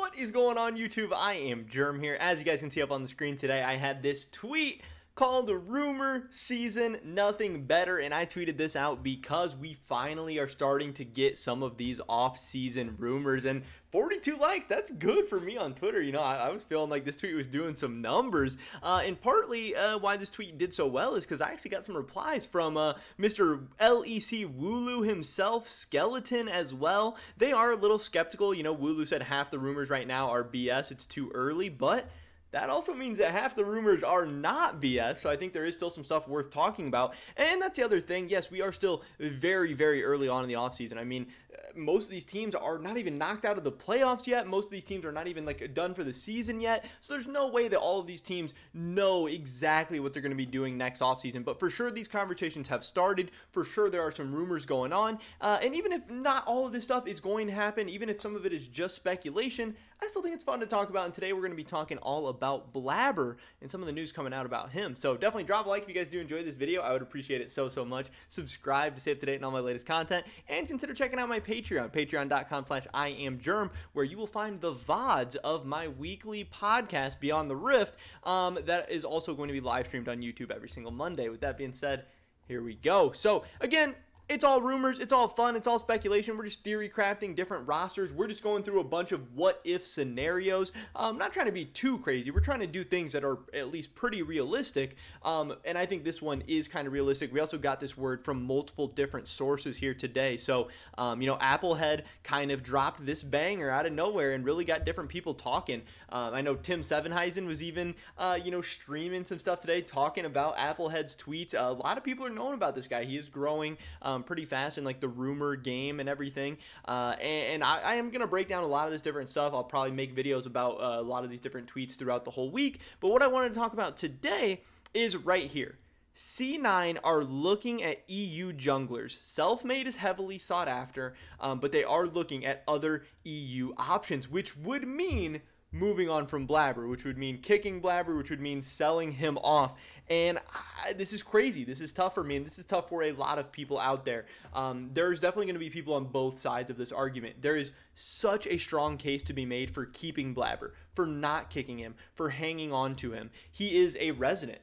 What is going on, YouTube? I am Germ here. As you guys can see up on the screen today, I had this tweet called Rumor Season Nothing Better, and I tweeted this out because we finally are starting to get some of these off-season rumors, and 42 likes, that's good for me on Twitter. You know, I was feeling like this tweet was doing some numbers, and partly why this tweet did so well is because I actually got some replies from Mr. LEC Wooloo himself, Skeleton as well. They are a little skeptical. You know, Wooloo said half the rumors right now are BS, it's too early, but that also means that half the rumors are not BS, so I think there is still some stuff worth talking about. And that's the other thing. Yes, we are still very, very early on in the offseason. I mean, most of these teams are not even knocked out of the playoffs yet. Most of these teams are not even like done for the season yet. So there's no way that all of these teams know exactly what they're going to be doing next offseason. But for sure, these conversations have started. For sure, there are some rumors going on. And even if not all of this stuff is going to happen, even if some of it is just speculation, I still think it's fun to talk about. And today we're going to be talking all about Blaber and some of the news coming out about him. So definitely drop a like if you guys do enjoy this video. I would appreciate it so much. Subscribe to stay up to date on all my latest content. And consider checking out my Patreon, patreon.com/IamGerm, where you will find the VODs of my weekly podcast, Beyond the Rift, that is also going to be live streamed on YouTube every single Monday. With that being said, here we go. So again, it's all rumors, it's all fun, it's all speculation. We're just theory crafting different rosters. We're just going through a bunch of what-if scenarios. Not trying to be too crazy. We're trying to do things that are at least pretty realistic, and I think this one is kind of realistic. We also got this word from multiple different sources here today. So, you know, Applehead kind of dropped this banger out of nowhere and really got different people talking. I know Tim Sevenheisen was even, you know, streaming some stuff today talking about Applehead's tweets. A lot of people are knowing about this guy. He is growing pretty fast in like the rumor game and everything, and I am gonna break down a lot of this different stuff. I'll probably make videos about a lot of these different tweets throughout the whole week, but what I wanted to talk about today is right here. C9 are looking at EU junglers. Self-made is heavily sought after, but they are looking at other EU options, which would mean moving on from Blaber, which would mean kicking Blaber, which would mean selling him off. And this is crazy. This is tough for me, and this is tough for a lot of people out there. There's definitely going to be people on both sides of this argument. There is such a strong case to be made for keeping Blaber, for not kicking him, for hanging on to him. He is a resident.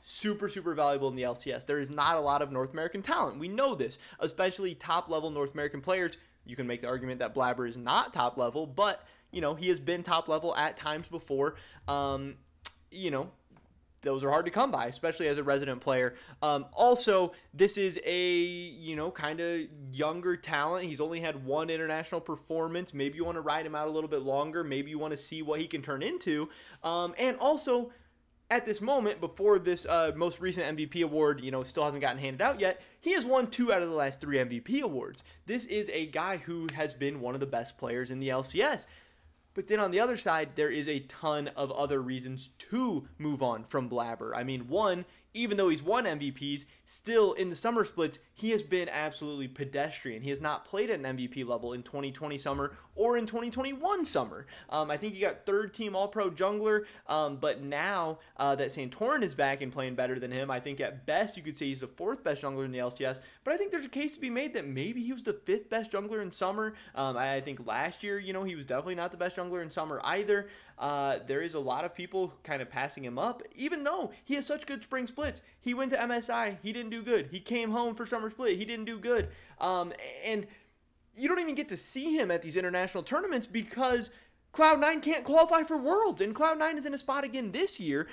Super valuable in the LCS. There is not a lot of North American talent. We know this, especially top-level North American players. You can make the argument that Blaber is not top-level, but you know, he has been top level at times before. You know, those are hard to come by, especially as a resident player. Also, this is a, you know, kind of younger talent. He's only had one international performance. Maybe you want to ride him out a little bit longer. Maybe you want to see what he can turn into. And also, at this moment, before this most recent MVP award, you know, still hasn't gotten handed out yet, he has won 2 out of the last 3 MVP awards. This is a guy who has been one of the best players in the LCS. But then on the other side, there is a ton of other reasons to move on from Blaber. I mean, one, even though he's won MVPs, still in the summer splits, he has been absolutely pedestrian. He has not played at an MVP level in 2020 summer or in 2021 summer. I think he got 3rd team All-Pro jungler, but now that Santorin is back and playing better than him, I think at best you could say he's the 4th best jungler in the LCS, but I think there's a case to be made that maybe he was the 5th best jungler in summer. I think last year, you know, he was definitely not the best jungler in summer either. There is a lot of people kind of passing him up, even though he has such good spring splits. He went to MSI, he didn't do good. He came home for summer split, he didn't do good. And you don't even get to see him at these international tournaments because Cloud9 can't qualify for Worlds, and Cloud9 is in a spot again this year,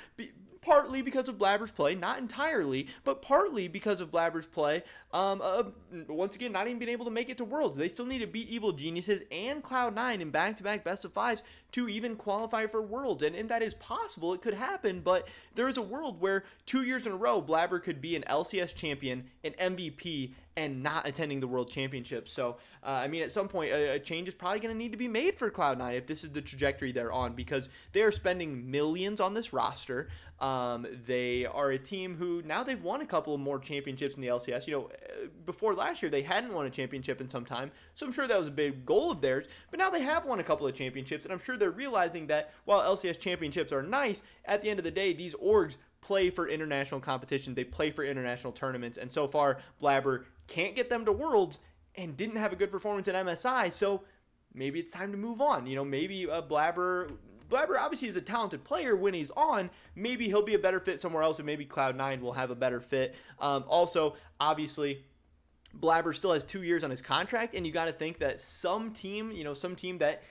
partly because of Blaber's play, not entirely, but partly because of Blaber's play. Once again, not even being able to make it to Worlds. They still need to beat Evil Geniuses and Cloud9 in back-to-back best-of-5s to even qualify for Worlds. And that is possible. It could happen, but there is a world where 2 years in a row, Blaber could be an LCS champion, an MVP, and not attending the World Championship. So, I mean, at some point, a change is probably going to need to be made for Cloud9 if this is the trajectory they're on, because they are spending millions on this roster. They are a team who, now they've won a couple of more championships in the LCS. You know, before last year, they hadn't won a championship in some time, so I'm sure that was a big goal of theirs. But now they have won a couple of championships, and I'm sure they're realizing that while LCS championships are nice, at the end of the day, these orgs play for international competition. They play for international tournaments, and so far, Blaber can't get them to Worlds and didn't have a good performance at MSI, so maybe it's time to move on. Maybe Blaber obviously is a talented player when he's on. Maybe he'll be a better fit somewhere else, and maybe Cloud9 will have a better fit. Also, obviously, Blaber still has 2 years on his contract, and you got to think that some team that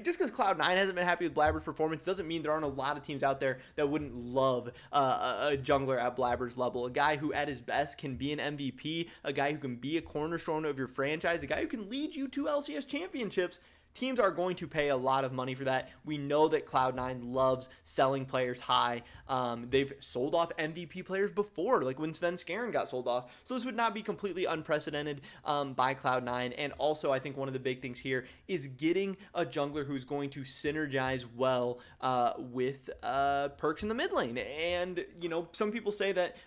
just because Cloud9 hasn't been happy with Blaber's performance doesn't mean there aren't a lot of teams out there that wouldn't love a jungler at Blaber's level. A guy who at his best can be an MVP, a guy who can be a cornerstone of your franchise, a guy who can lead you to LCS championships. Teams are going to pay a lot of money for that. We know that Cloud9 loves selling players high. They've sold off MVP players before, like when Sven Skaren got sold off. So this would not be completely unprecedented by Cloud9. And also, I think one of the big things here is getting a jungler who's going to synergize well with Perkz in the mid lane. And, some people say that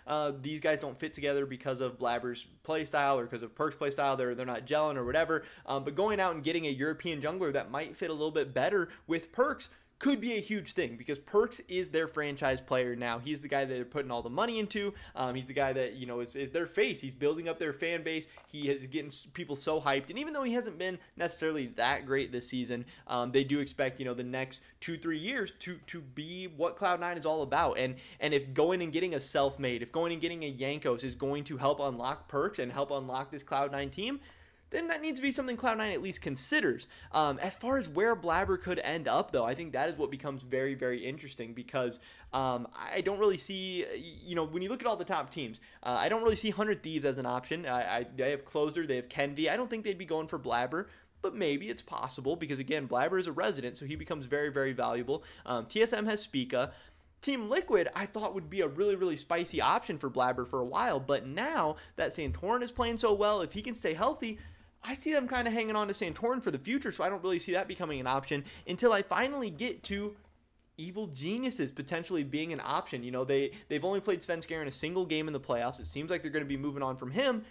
these guys don't fit together because of Blaber's playstyle or because of Perkz' playstyle. They're not gelling or whatever. But going out and getting a European jungler that might fit a little bit better with Perkz could be a huge thing, because Perkz is their franchise player now. He's the guy that they're putting all the money into. He's the guy that, is their face. He's building up their fan base. He is getting people so hyped. And even though he hasn't been necessarily that great this season, they do expect, the next 2-3 years to be what Cloud9 is all about. And if going and getting a self-made, if going and getting a Jankos is going to help unlock Perkz and help unlock this Cloud9 team, then that needs to be something Cloud9 at least considers. As far as where Blaber could end up, though, I think that is what becomes very, very interesting, because I don't really see, when you look at all the top teams, I don't really see 100 Thieves as an option. They have Closer, they have Kenvi. I don't think they'd be going for Blaber, but maybe it's possible, because, again, Blaber is a resident, so he becomes very, very valuable. TSM has Spica. Team Liquid, I thought, would be a really, really spicy option for Blaber for a while, but now that Santorin is playing so well, if he can stay healthy, I see them kind of hanging on to Santorin for the future, so I don't really see that becoming an option until I finally get to Evil Geniuses potentially being an option. They've only played Sven Skaren in a single game in the playoffs. It seems like they're going to be moving on from him.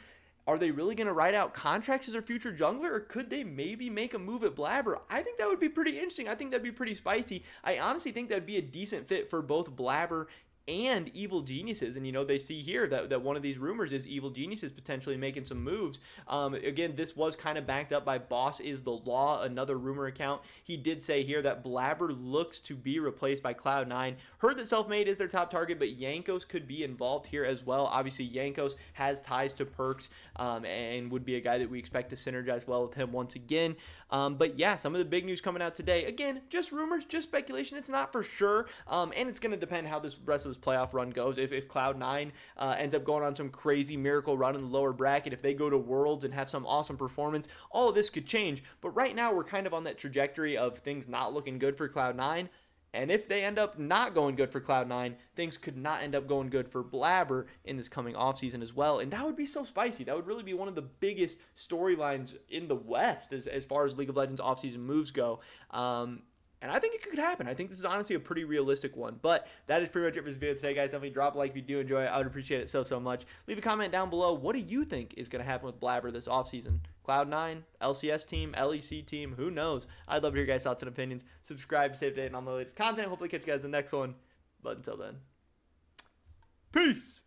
Are they really going to write out contracts as their future jungler, or could they maybe make a move at Blaber? I think that would be pretty interesting. I think that'd be pretty spicy. I honestly think that'd be a decent fit for both Blaber and Evil Geniuses. And they see here that one of these rumors is Evil Geniuses potentially making some moves. Again, this was kind of backed up by Boss is the Law, another rumor account. He did say here that Blaber looks to be replaced by Cloud9. Heard that Selfmade is their top target, but Jankos could be involved here as well. Obviously, Jankos has ties to Perkz and would be a guy that we expect to synergize well with him once again. But yeah, some of the big news coming out today. Again, just rumors, just speculation. It's not for sure, and it's going to depend how this rest of this playoff run goes. If Cloud9 ends up going on some crazy miracle run in the lower bracket, if they go to Worlds and have some awesome performance, all of this could change. But right now, we're kind of on that trajectory of things not looking good for Cloud9. And if they end up not going good for Cloud9, things could not end up going good for Blaber in this coming offseason as well. And that would be so spicy. That would really be one of the biggest storylines in the West as far as League of Legends offseason moves go. And I think it could happen. I think this is honestly a pretty realistic one. But that is pretty much it for this video today, guys. Definitely drop a like if you do enjoy it. I would appreciate it so much. Leave a comment down below. What do you think is going to happen with Blaber this offseason? Cloud9, LCS team, LEC team, who knows? I'd love to hear your guys' thoughts and opinions. Subscribe to stay updated on all the latest content. Hopefully catch you guys in the next one. But until then, peace!